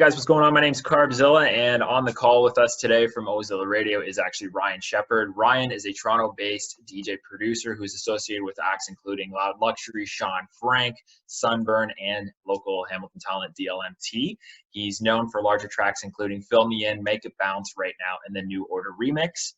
guys, what's going on? My name's CarbZilla, and on the call with us today from O-Zilla Radio is actually Ryan Shepard. Ryan is a Toronto-based DJ producer who's associated with acts including Loud Luxury, Sean Frank, Sunburn, and local Hamilton talent DLMT. He's known for larger tracks including Fill Me In, Make It Bounce, Right Now, and the New Order remix.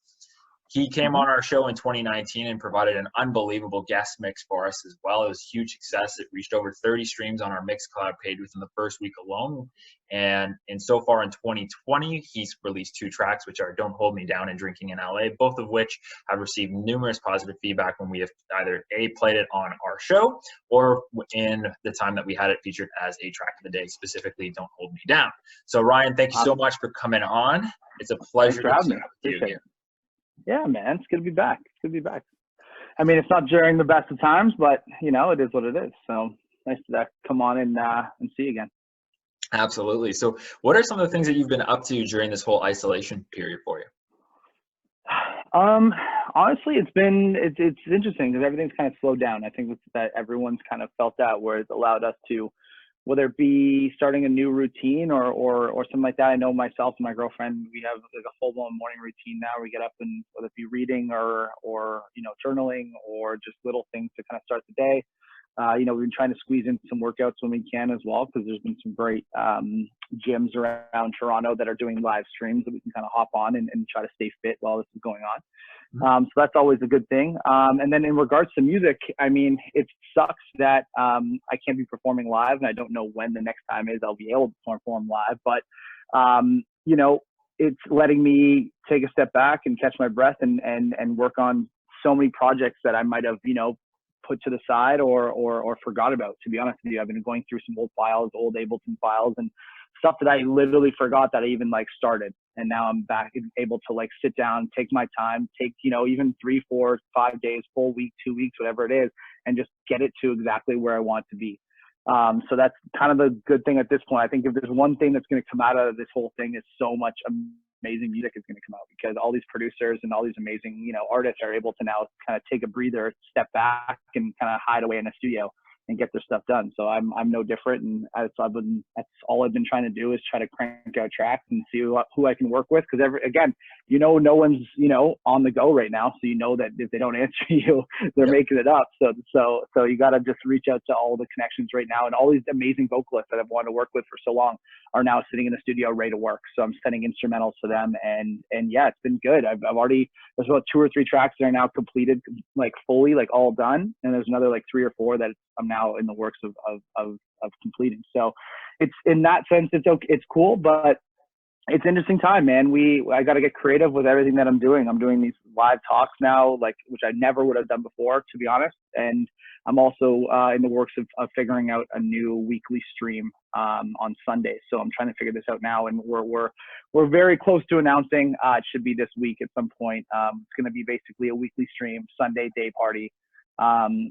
He came on our show in 2019 and provided an unbelievable guest mix for us as well. It was a huge success. It reached over 30 streams on our Mixcloud page within the first week alone. And so far in 2020, he's released 2 tracks, which are Don't Hold Me Down and Drinking in LA, both of which have received numerous positive feedback when we have either played it on our show or in the time that we had it featured as a track of the day, specifically Don't Hold Me Down. So Ryan, thank you so much for coming on. It's a pleasure to have you here. Yeah, man, it's good to be back. It's good to be back. I mean, it's not during the best of times, but, you know, it is what it is. So nice to come on and see you again. Absolutely. So what are some of the things that you've been up to during this whole isolation period for you? Honestly, it's interesting because everything's kind of slowed down. I think that everyone's kind of felt that, where it's allowed us to, whether it be starting a new routine or something like that. I know myself and my girlfriend, we have like a full-blown morning routine now. We get up and whether it be reading or you know, journaling or just little things to kind of start the day. You know, we've been trying to squeeze in some workouts when we can as well, because there's been some great gyms around Toronto that are doing live streams that we can kind of hop on and try to stay fit while this is going on. So that's always a good thing. And then in regards to music, I mean, it sucks that I can't be performing live, and I don't know when the next time is I'll be able to perform live. But, you know, it's letting me take a step back and catch my breath and work on so many projects that I might have, you know, put to the side or forgot about. To be honest with you, I've been going through some old files, old Ableton files, and stuff that I literally forgot that I even like started. And now I'm back and able to like sit down, take my time, take, you know, even 3, 4, 5 days, full week, 2 weeks, whatever it is, and just get it to exactly where I want to be. So that's kind of the good thing at this point. I think if there's one thing that's going to come out of this whole thing, is so much amazing music is going to come out, because all these producers and all these amazing, you know, artists are able to now kind of take a breather, step back, and kind of hide away in a studio and get their stuff done. So I'm no different, and that's all I've been trying to do, is try to crank out tracks and see who I can work with, because again, you know, no one's, you know, on the go right now, so you know that if they don't answer you, they're making it up. So you got to just reach out to all the connections right now, and all these amazing vocalists that I've wanted to work with for so long are now sitting in the studio ready to work. So I'm sending instrumentals to them, and yeah, it's been good. I've already, there's about 2 or 3 tracks that are now completed, like fully, like all done, and there's another like 3 or 4 that I'm now in the works of completing. So it's, in that sense, it's cool, but it's an interesting time, man. I got to get creative with everything that I'm doing. I'm doing these live talks now, like, which I never would have done before, to be honest. And I'm also in the works of figuring out a new weekly stream on Sunday. So I'm trying to figure this out now, and we're very close to announcing. It should be this week at some point. It's going to be basically a weekly stream, Sunday day party,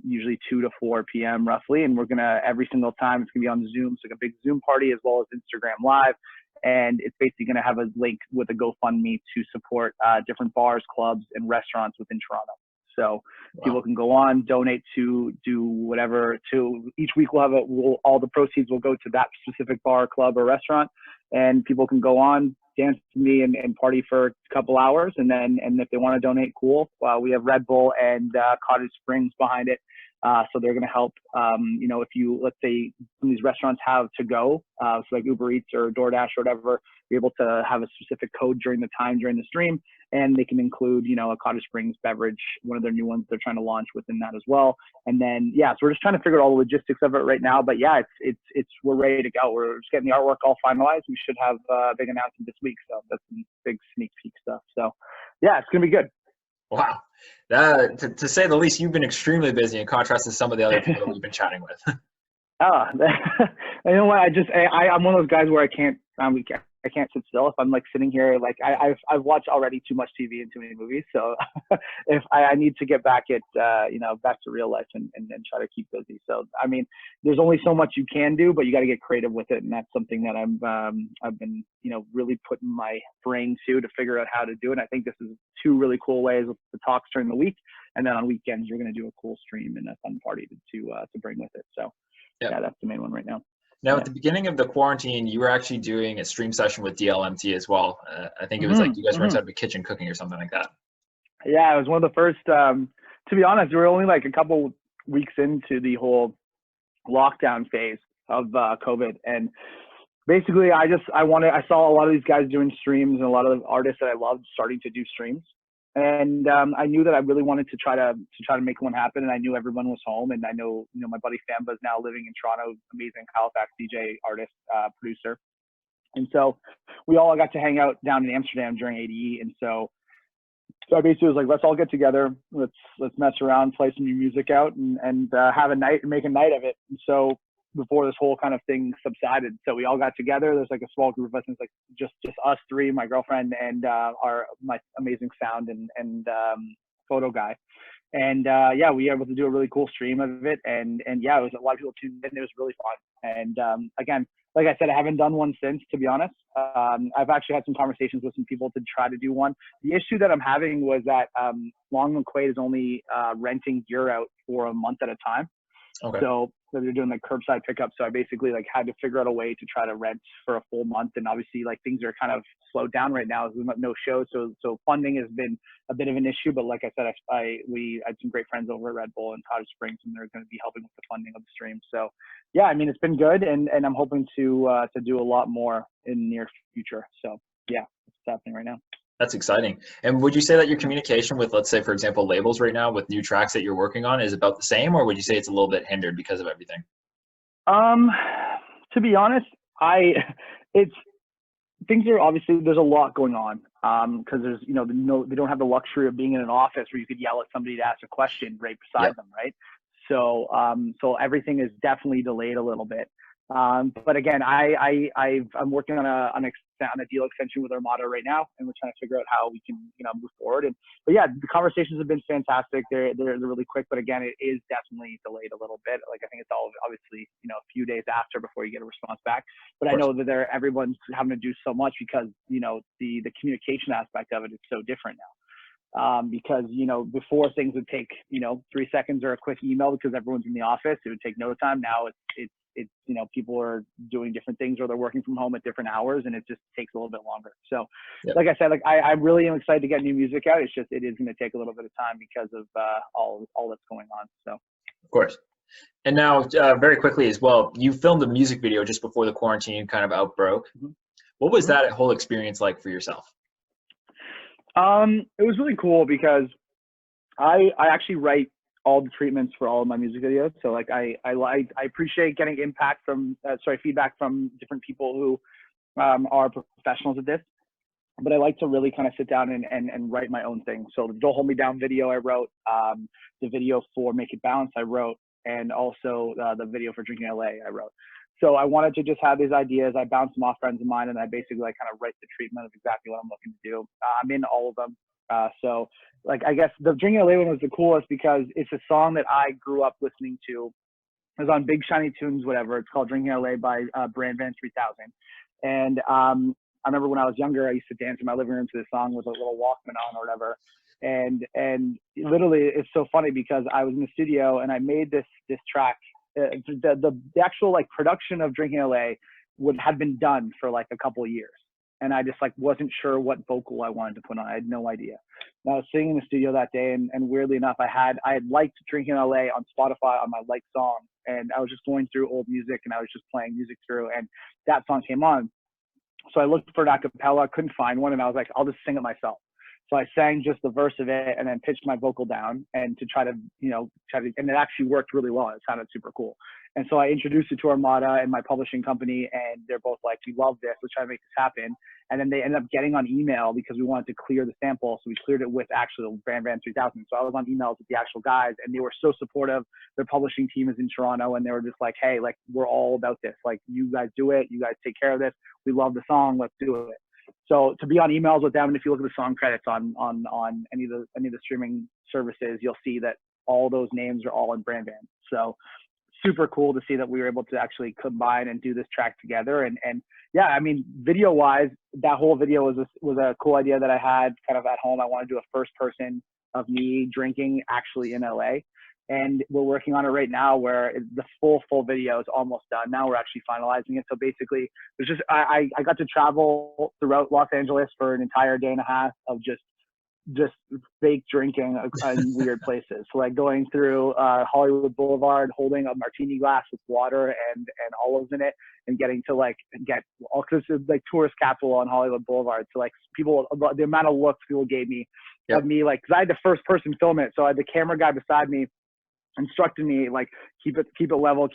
usually 2 to 4 p.m. roughly. And we're going to, every single time, it's going to be on Zoom. So like a big Zoom party, as well as Instagram Live. And it's basically going to have a link with a GoFundMe to support different bars, clubs, and restaurants within Toronto. So people can go on, donate to do whatever. To each week, all the proceeds will go to that specific bar, club, or restaurant, and people can go on, dance to me, and party for a couple hours. And if they want to donate, cool. We have Red Bull and Cottage Springs behind it. So they're going to help, you know, if you, let's say some of these restaurants have to go, so like Uber Eats or DoorDash or whatever, you're able to have a specific code during the stream, and they can include, you know, a Cottage Springs beverage, one of their new ones they're trying to launch within that as well. And then, yeah, so we're just trying to figure out all the logistics of it right now, but yeah, we're ready to go. We're just getting the artwork all finalized. We should have a big announcement this week. So that's some big sneak peek stuff. So yeah, it's going to be good. Wow. To say the least, you've been extremely busy in contrast to some of the other people that we've been chatting with. You know what? I'm one of those guys where I can't sit still. If I'm like sitting here, like I've watched already too much TV and too many movies. So if I need to get back back to real life and try to keep busy. So, I mean, there's only so much you can do, but you got to get creative with it. And that's something that I've been, you know, really putting my brain to figure out how to do it. And I think this is 2 really cool ways with the talks during the week. And then on weekends, we're going to do a cool stream and a fun party to bring with it. So yeah, that's the main one right now. Now, at the beginning of the quarantine, you were actually doing a stream session with DLMT as well. I think it was like you guys were inside of a kitchen cooking or something like that. Yeah, it was one of the first. To be honest, we were only like a couple weeks into the whole lockdown phase of COVID, and basically, I saw a lot of these guys doing streams, and a lot of artists that I loved starting to do streams. And I knew that I really wanted to try to make one happen. And I knew everyone was home, and I know my buddy Famba is now living in Toronto, amazing Halifax DJ artist, producer. And so we all got to hang out down in Amsterdam during ADE. And so I basically was like, let's all get together, let's mess around, play some new music out, and have a night and make a night of it. And so before this whole kind of thing subsided, so we all got together. There's like a small group of us, and it's like just us three, my girlfriend, and my amazing sound and photo guy. And yeah, we were able to do a really cool stream of it, and yeah, it was a lot of people tuned in. It was really fun. And again, like I said, I haven't done one since, to be honest. I've actually had some conversations with some people to try to do one. The issue that I'm having was that Long McQuaid is only renting gear out for a month at a time. Okay. So they're doing like curbside pickup. So I basically like had to figure out a way to try to rent for a full month. And obviously like things are kind of slowed down right now. There's no shows. So funding has been a bit of an issue, but like I said, we had some great friends over at Red Bull and Cottage Springs, and they're going to be helping with the funding of the stream. So yeah, I mean, it's been good, and I'm hoping to do a lot more in the near future. So yeah, it's happening right now. That's exciting. And would you say that your communication with, let's say, for example, labels right now with new tracks that you're working on is about the same, or would you say it's a little bit hindered because of everything? To be honest, things are obviously, there's a lot going on because there's, they don't have the luxury of being in an office where you could yell at somebody to ask a question right beside them, right? So everything is definitely delayed a little bit. But again, I'm working on a deal extension with Armada right now, and we're trying to figure out how we can, move forward. But yeah, the conversations have been fantastic. They're really quick, but again, it is definitely delayed a little bit. Like I think it's all obviously, a few days after before you get a response back. But I know that everyone's having to do so much because, the communication aspect of it is so different now. Because, before things would take, 3 seconds or a quick email because everyone's in the office, it would take no time. Now it's people are doing different things, or they're working from home at different hours, and it just takes a little bit longer. So like I said, I really am excited to get new music out. It's just, it is going to take a little bit of time because of all that's going on. So of course. And now very quickly as well, you filmed a music video just before the quarantine kind of outbroke. What was that whole experience like for yourself? It was really cool because I actually write all the treatments for all of my music videos. So like I appreciate getting feedback from different people who are professionals at this, but I like to really kind of sit down and write my own thing. So the Don't Hold Me Down video I wrote, the video for Make It Bounce I wrote, and also the video for Drinking LA I wrote. So I wanted to just have these ideas. I bounced them off friends of mine, and I basically like kind of write the treatment of exactly what I'm looking to do. I'm in all of them. So like, I guess the Drinking LA one was the coolest because it's a song that I grew up listening to. It was on Big Shiny Tunes, whatever. It's called Drinking LA by Brand Van 3000. And I remember when I was younger, I used to dance in my living room to this song with a little Walkman on or whatever. And literally it's so funny because I was in the studio and I made this track. The actual like production of Drinking LA had been done for like a couple of years. And I just like wasn't sure what vocal I wanted to put on. I had no idea. And I was singing in the studio that day, and weirdly enough, I had liked Drinking LA on Spotify on my liked song, and I was just going through old music, and I was just playing music through, and that song came on. So I looked for an acapella, couldn't find one, and I was like, I'll just sing it myself. So I sang just the verse of it, and then pitched my vocal down, and to try to, and it actually worked really well. It sounded super cool. And so I introduced it to Armada and my publishing company, and they're both like, we love this, let's try to make this happen. And then they ended up getting on email because we wanted to clear the sample. So we cleared it with actually the Brand Van 3000. So I was on emails with the actual guys, and they were so supportive. Their publishing team is in Toronto, and they were just like, hey, like, we're all about this. Like, you guys do it. You guys take care of this. We love the song. Let's do it. So to be on emails with them, and if you look at the song credits on any of the streaming services, you'll see that all those names are all in Brand Van. So super cool to see that we were able to actually combine and do this track together. And yeah, I mean, video wise, that whole video was a cool idea that I had kind of at home. I wanted to do a first person of me drinking actually in LA. and we're working on it right now where the full video is almost done. Now we're actually finalizing it. So basically, there's just I got to travel throughout Los Angeles for an entire day and a half of just fake drinking in weird places. So like going through Hollywood Boulevard, holding a martini glass with water and olives in it, and getting to like get all, because it's like tourist capital on Hollywood Boulevard. So like people, the amount of looks people gave me of me, like, because I had the first person film it, so I had the camera guy beside me instructing me like keep it level,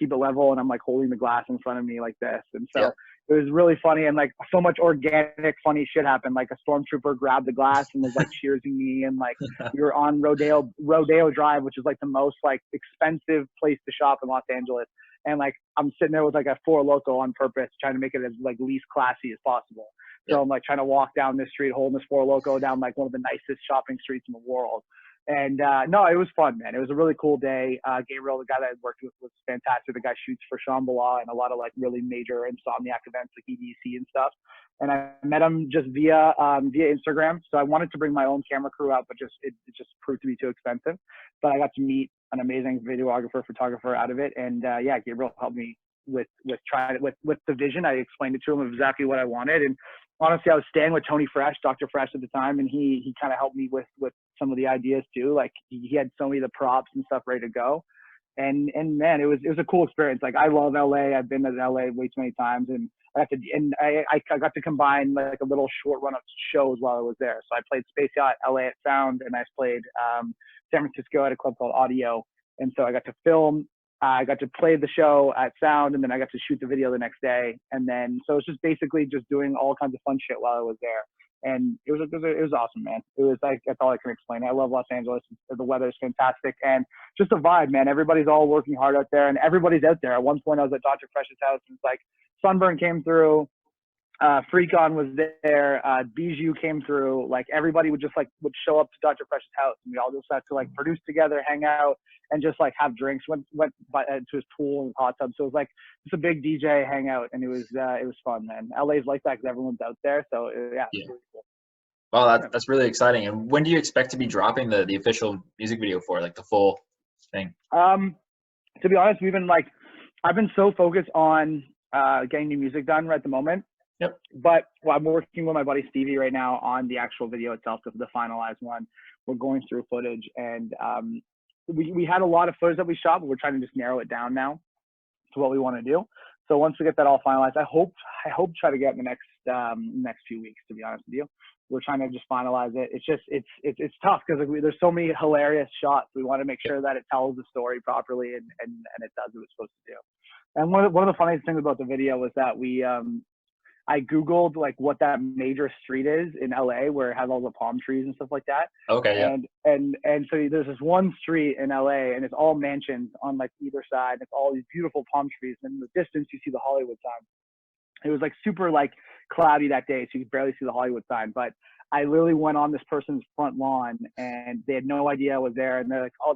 and I'm like holding the glass in front of me like this, and so it was really funny, and like so much organic funny shit happened. Like a stormtrooper grabbed the glass and was like cheersing me, and like we were on Rodeo Drive, which is like the most like expensive place to shop in Los Angeles, and like I'm sitting there with like a Four Loko on purpose, trying to make it as like least classy as possible. So I'm like trying to walk down this street holding this Four Loko down like one of the nicest shopping streets in the world. And no, it was fun, man. It was a really cool day. Gabriel, the guy that I worked with, was fantastic. The guy shoots for Shambhala and a lot of like really major Insomniac events like EDC and stuff. And I met him just via Instagram. So I wanted to bring my own camera crew out, but it just proved to be too expensive. But I got to meet an amazing videographer, photographer out of it. And yeah, Gabriel helped me with the vision. I explained it to him exactly what I wanted. And honestly, I was staying with Tony Fresh, Dr. Fresh at the time, and he kind of helped me with some of the ideas too. Like he had so many of the props and stuff ready to go. And man, it was a cool experience. Like I love LA. I've been to LA way too many times, and I got to combine like a little short run of shows while I was there. So I played Space Yacht, LA at Sound, and I played San Francisco at a club called Audio. And so I got to film. I got to play the show at Sound, and then I got to shoot the video the next day. And then, so it's just basically just doing all kinds of fun shit while I was there. And it was awesome, man. It was like, that's all I can explain. I love Los Angeles. The weather is fantastic. And just the vibe, man. Everybody's all working hard out there, and everybody's out there. At one point I was at Dr. Fresh's house, and it's like Sunburn came through, Freakon was there, Bijou came through. Like everybody would show up to Dr. Fresh's house, and we all just had to like produce together, hang out, and just like have drinks. Went to his pool and hot tub. So it was like just a big DJ hangout, and it was fun, man. LA's like that because everyone's out there. So yeah. It's really cool. Well, that's really exciting. And when do you expect to be dropping the official music video for, like the full thing? To be honest, I've been so focused on getting new music done right at the moment. Yep. But I'm working with my buddy Stevie right now on the actual video itself, the finalized one. We're going through footage, and we had a lot of footage that we shot, but we're trying to just narrow it down now to what we want to do. So once we get that all finalized, I hope to try to get in the next few weeks, to be honest with you. We're trying to just finalize it. It's just it's tough because there's so many hilarious shots. We want to make sure that it tells the story properly and it does what it's supposed to do. And one of the funniest things about the video was that I Googled like what that major street is in LA where it has all the palm trees and stuff like that. Okay. Yeah. And so there's this one street in LA, and it's all mansions on like either side. It's all these beautiful palm trees, and in the distance you see the Hollywood sign. It was like super like cloudy that day, so you could barely see the Hollywood sign. But I literally went on this person's front lawn, and they had no idea I was there. And they're like, oh,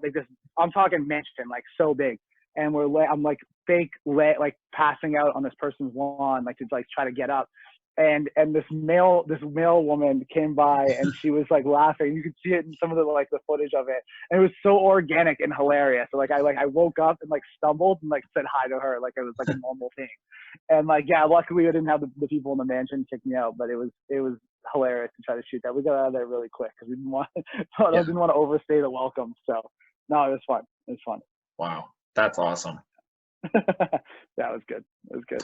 I'm talking mansion, like so big. And I'm like fake like passing out on this person's lawn, like to like try to get up. And this male woman came by, and she was like laughing. You could see it in some of the footage of it. And it was so organic and hilarious. So like I woke up and like stumbled and like said hi to her like it was like a normal thing. And like, yeah, luckily I didn't have the people in the mansion kick me out, but it was hilarious to try to shoot that. We got out of there really quick because we didn't want to overstay the welcome. So no, it was fun. It was fun. Wow. That's awesome. That was good. It was good.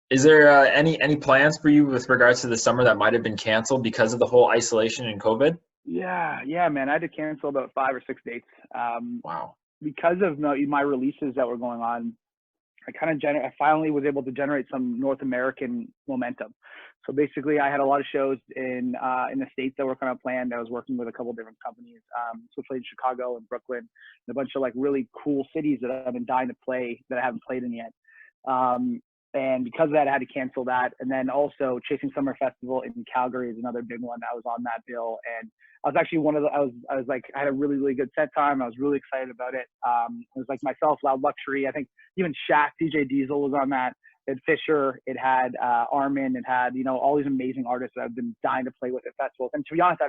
Is there any plans for you with regards to the summer that might have been canceled because of the whole isolation and COVID? Yeah, man. I had to cancel about 5 or 6 dates. Wow. Because of my releases that were going on, I finally was able to generate some North American momentum. So basically, I had a lot of shows in the States that were kind of planned. I was working with a couple different companies. So I played in Chicago and Brooklyn, and a bunch of like really cool cities that I've been dying to play that I haven't played in yet. And because of that, I had to cancel that. And then also Chasing Summer Festival in Calgary is another big one. I was on that bill, and I was actually I had a really, really good set time. I was really excited about it. It was like myself, Loud Luxury. I think even Shaq, DJ Diesel was on that. It had Fisher, it had Armin, it had, you know, all these amazing artists that I've been dying to play with at festivals. And to be honest,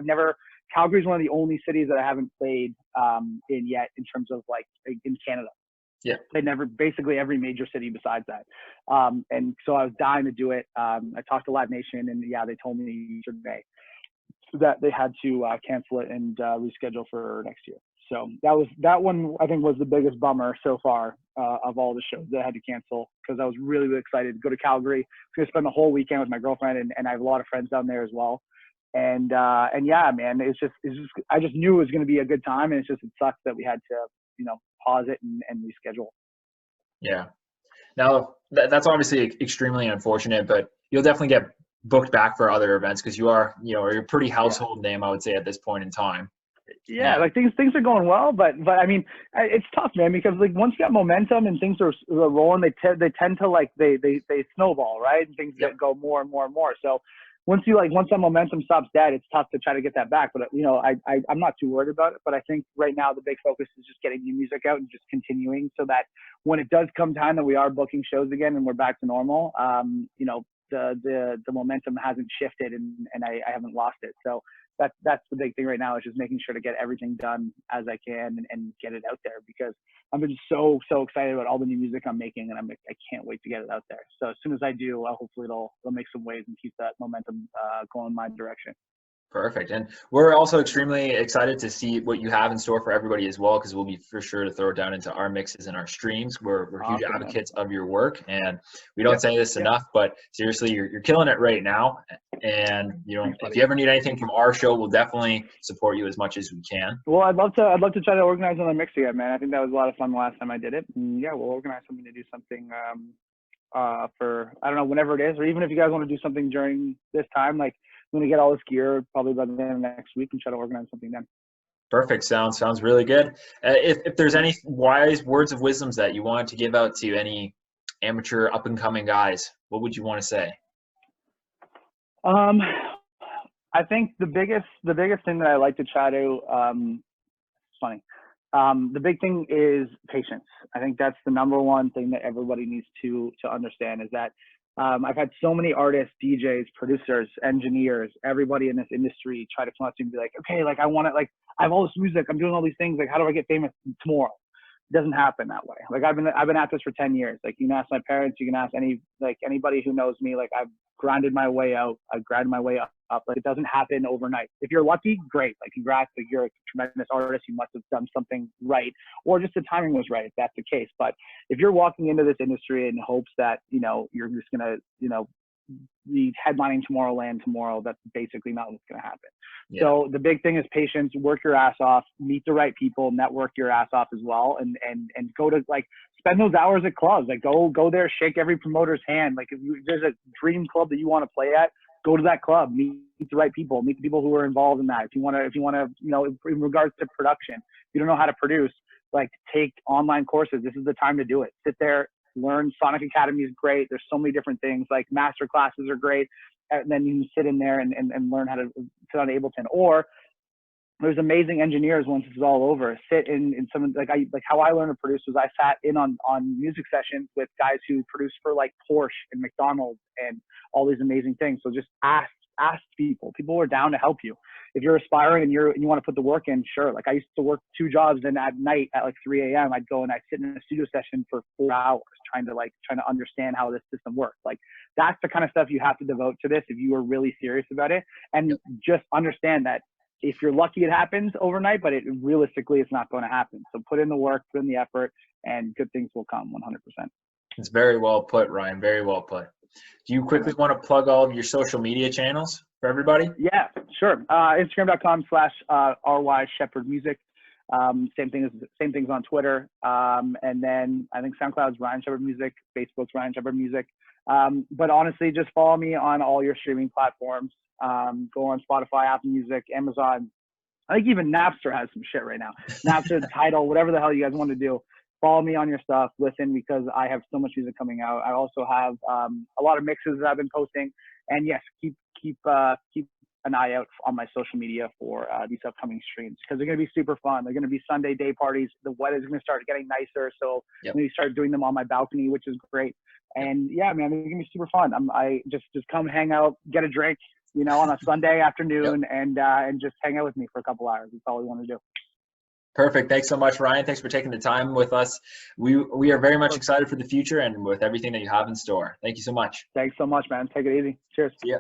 Calgary is one of the only cities that I haven't played in yet in terms of like in Canada. Yeah. Played basically every major city besides that. And so I was dying to do it. I talked to Live Nation, and yeah, they told me yesterday that they had to cancel it and reschedule for next year. So that one I think was the biggest bummer so far of all the shows that I had to cancel, because I was really, really excited to go to Calgary. I was going to spend the whole weekend with my girlfriend, and I have a lot of friends down there as well. And yeah, man, it's just I just knew it was going to be a good time, and it sucks that we had to, you know, pause it and reschedule. Yeah. Now that's obviously extremely unfortunate, but you'll definitely get booked back for other events, because you're a pretty household name, I would say, at this point in time. Yeah, like things are going well, but I mean, it's tough, man, because like once you got momentum and things are rolling, they tend to like they snowball, right? And things go more and more and more. So once that momentum stops dead, it's tough to try to get that back. But you know, I'm not too worried about it. But I think right now the big focus is just getting new music out and just continuing, so that when it does come time that we are booking shows again and we're back to normal, you know, the momentum hasn't shifted and I haven't lost it. So that's the big thing right now, is just making sure to get everything done as I can and get it out there, because I've been so excited about all the new music I'm making, and I can't wait to get it out there. So as soon as I do, hopefully it'll make some waves and keep that momentum going in my direction. Perfect. And we're also extremely excited to see what you have in store for everybody as well, because we'll be for sure to throw it down into our mixes and our streams. We're huge advocates of your work, and we don't say this enough, but seriously, you're killing it right now. And you know, if you ever need anything from our show, we'll definitely support you as much as we can. Well, I'd love to try to organize another mix again, man. I think that was a lot of fun the last time I did it. And yeah, we'll organize something to do something for, I don't know, whenever it is, or even if you guys want to do something during this time, like I'm going to get all this gear probably by the end of next week and try to organize something then. Perfect. Sounds really good. If there's any wise words of wisdoms that you wanted to give out to any amateur up and coming guys, what would you want to say? I think the biggest thing that I like to try to, it's funny. The big thing is patience. I think that's the number one thing that everybody needs to understand, is that I've had so many artists, DJs, producers, engineers, everybody in this industry try to come up to me and be like, okay, like I want to, like, I have all this music, I'm doing all these things, like how do I get famous tomorrow? It doesn't happen that way. Like I've been at this for 10 years. Like you can ask my parents, you can ask anybody who knows me. Like I've grinded my way out. I've grinded my way up. Like it doesn't happen overnight. If you're lucky, great. Like congrats, like you're a tremendous artist. You must have done something right, or just the timing was right if that's the case. But if you're walking into this industry in hopes that, you know, you're just gonna, you know, be headlining Tomorrowland tomorrow, that's basically not what's gonna happen. Yeah. So the big thing is patience. Work your ass off. Meet the right people. Network your ass off as well, and go to, like, spend those hours at clubs. Like go there, shake every promoter's hand. Like if there's a dream club that you want to play at, go to that club. Meet the right people. Meet the people who are involved in that. If you want to, you know, in regards to production, if you don't know how to produce, like take online courses. This is the time to do it. Sit there, learn. Sonic Academy is great. There's so many different things. Like master classes are great. And then you can sit in there and learn how to sit on Ableton. Or there's amazing engineers once this is all over. Sit in some, like how I learned to produce was I sat in on music sessions with guys who produce for like Porsche and McDonald's and all these amazing things. So just ask people. People are down to help you. If you're aspiring and you want to put the work in, sure. Like I used to work 2 jobs, and at night at like 3 a.m. I'd go and I'd sit in a studio session for 4 hours trying to understand how this system works. Like that's the kind of stuff you have to devote to this if you are really serious about it. And just understand that if you're lucky, it happens overnight, but realistically, it's not going to happen. So put in the work, put in the effort, and good things will come 100%. It's very well put, Ryan. Very well put. Do you quickly want to plug all of your social media channels for everybody? Yeah, sure. Instagram.com/RY Shepherd Music. Same things on Twitter. And then I think SoundCloud's Ryan Shepherd Music, Facebook's Ryan Shepherd Music. But honestly, just follow me on all your streaming platforms. Go on Spotify, Apple Music, Amazon. I think even Napster has some shit right now. Napster, Tidal, whatever the hell you guys want to do. Follow me on your stuff. Listen, because I have so much music coming out. I also have a lot of mixes that I've been posting. And yes, keep an eye out on my social media for these upcoming streams, because they're going to be super fun. They're going to be Sunday day parties. The weather's going to start getting nicer, so I'm going to start doing them on my balcony, which is great. And yeah, man, it's going to be super fun. I just come hang out, get a drink, you know, on a Sunday afternoon, and just hang out with me for a couple hours. That's all we want to do. Perfect. Thanks so much, Ryan. Thanks for taking the time with us. We are very much excited for the future and with everything that you have in store. Thank you so much. Thanks so much, man. Take it easy. Cheers. See ya.